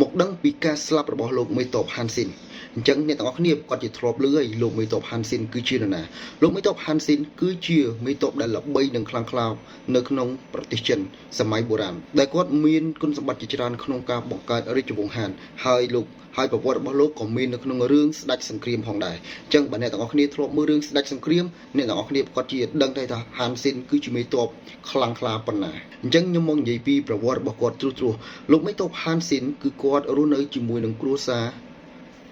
một đấng bị ca slapរបស់លោកមេតបហាន់ស៊ីនអញ្ចឹងអ្នកទាំងអស់គ្នាគាត់ជាធ្លាប់លឺហើយលោកមេតបហាន់ស៊ីនគឺជានរណាលោកមេតបហាន់ស៊ីនគឺជាមេតបដែលល្បីនិងខ្លាំងក្លានៅក្នុងប្រទេសចិនសម័យបុរាណដែលគាត់មានគុណសម្បត្តិជាច្រើនក្នុងការបង្កើតរាជវង្សហានហើយប្រវត្តិរបស់លោកក៏មាននៅក្នុងរឿងស្ដេចសង្គ្រាមផងដែរអញ្ចឹងបើអ្នកទាំងអស់គ្នាធ្លាប់មើលរឿងស្ដេចសង្គ្រាមអ្នកទាំងអស់គ្នាគាត់ជាដឹងដែរថាហាន់ស៊ីនគឺជាមេតបខ្លាំងក្លាប៉ុណ្ណាអញ្ចឹងខ្ញុំមកនិយាយពីប្រវត្តិរបស់គាត់ត្រួសលោកមេតបហាន់ស៊ីនគឺគាត់រស់នៅជាមួយនឹងគ្រួសារ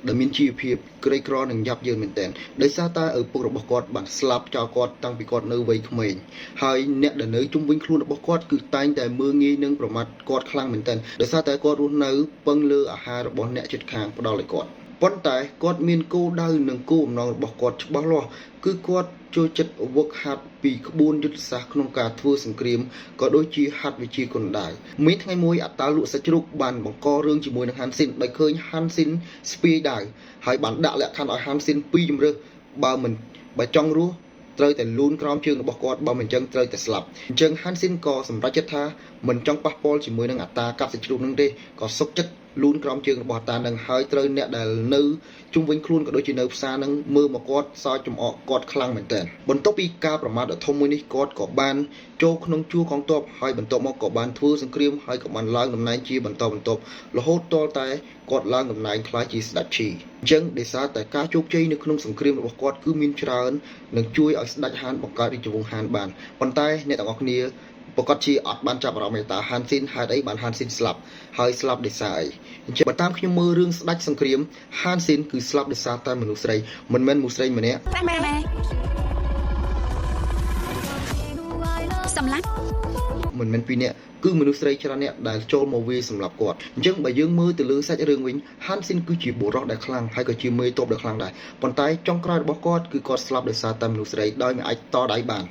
ដែលមានជីវភាពក្រីក្រនិងយ៉ាប់យ៉ឺនមែនទែនដោយសារតែឪពុករបស់គាត់បានស្លាប់ចោលគាត់តាំងពីគាត់នៅវ័យក្មេងហើយអ្នកដែលនៅជុំវិញខ្លួនរបស់គាត់គឺតែងតែមើលងាយនិងប្រមាថគាត់ខ្លាំងមែនទែនដោយសារតែគាត់រស់នៅពឹងលើអាហាររបស់អ្នកជិតខាងផ្ដល់ឲ្យគាត់ប៉ុន្តែគាត់មានគោលដៅនិងគោលបំណងរបស់គាត់ច្បាស់លាស់គឺគាត់ចូលចិត្តវឹកហាត់ពីក្បួនយុទ្ធសាស្ត្រក្នុងការធ្វើសង្គ្រាមក៏ដូចជាហាត់វិជាគុនដាវមានថ្ងៃមួយអតាលក់សាច់ជ្រូកបានបង្ករឿងជាមួយនឹងហាន់ស៊ីនដោយឃើញហាន់ស៊ីនស្ពាយដាវហើយបានដាក់លក្ខខណ្ឌឲ្យហាន់ស៊ីនពីរជំរើសបើចង់រស់ត្រូវតែលូនក្រោមជើងរបស់គាត់បើមិនអញ្ចឹងត្រូវតែស្លាប់អញ្ចឹងហាន់ស៊ីនក៏សម្រេចចិត្តថាមិនចង់ប៉ះពាល់ជាមួយនឹងអតាកាប់សាច់ជ្រូកនឹងទេក៏សុកចិត្តលូនក្រោមជើងរបស់តានឹងហើយត្រូវអ្នកដែលនៅជុំវិញខ្លួនក៏ដូចជានៅផ្សារនឹងមើលមកគាត់សើចចំអកគាត់ខ្លាំងមែនទែនបន្ទាប់ពីការប្រមាថដ៏ធំមួយនេះគាត់ក៏បានចូលក្នុងជួរកងទ័ពហើយបន្ទាប់មកក៏បានធ្វើសង្គ្រាមហើយក៏បានឡើងតំណែងជាបន្តបន្ទាប់រហូតទាល់តែគាត់ឡើងតំណែងក្លាយជាស្ដេចឈីអញ្ចឹងដោយសារតែការជោគជ័យនៅក្នុងសង្គ្រាមរបស់គាត់គឺមានច្រើននិងជួយឲ្យស្ដេចហានបង្កើតរាជវង្សហានបានប៉ុន្តែអ្នកទាំងអស់គ្នាប្រកាសជាអត់បានចាប់អារម្មណ៍ថាហាន់ស៊ីនហេតុអីបានហាន់ស៊ីនស្លាប់ហើយស្លាប់ដោយសារអីអញ្ចឹងបើតាមខ្ញុំមើលរឿងស្ដេចសង្គ្រាមហាន់ស៊ីនគឺស្លាប់ដោយសារតែមនុស្សស្រីមិនមែនមនុស្សស្រីម្នាក់សម្លាប់មិនមែនពីរនាក់គឺមនុស្សស្រីច្រើននាក់ដែលចូលមកវាយសម្លាប់គាត់អញ្ចឹងបើយើងមើលទៅលើសាច់រឿងវិញហាន់ស៊ីនគឺជាបុរសដែលខ្លាំងហើយក៏ជាមេតបដែលខ្លាំងដែរប៉ុន្តែចុងក្រោយរបស់គាត់គឺគាត់ស្លាប់ដោយសារតែមនុស្សស្រីដោយមិនអាចតដៃបាន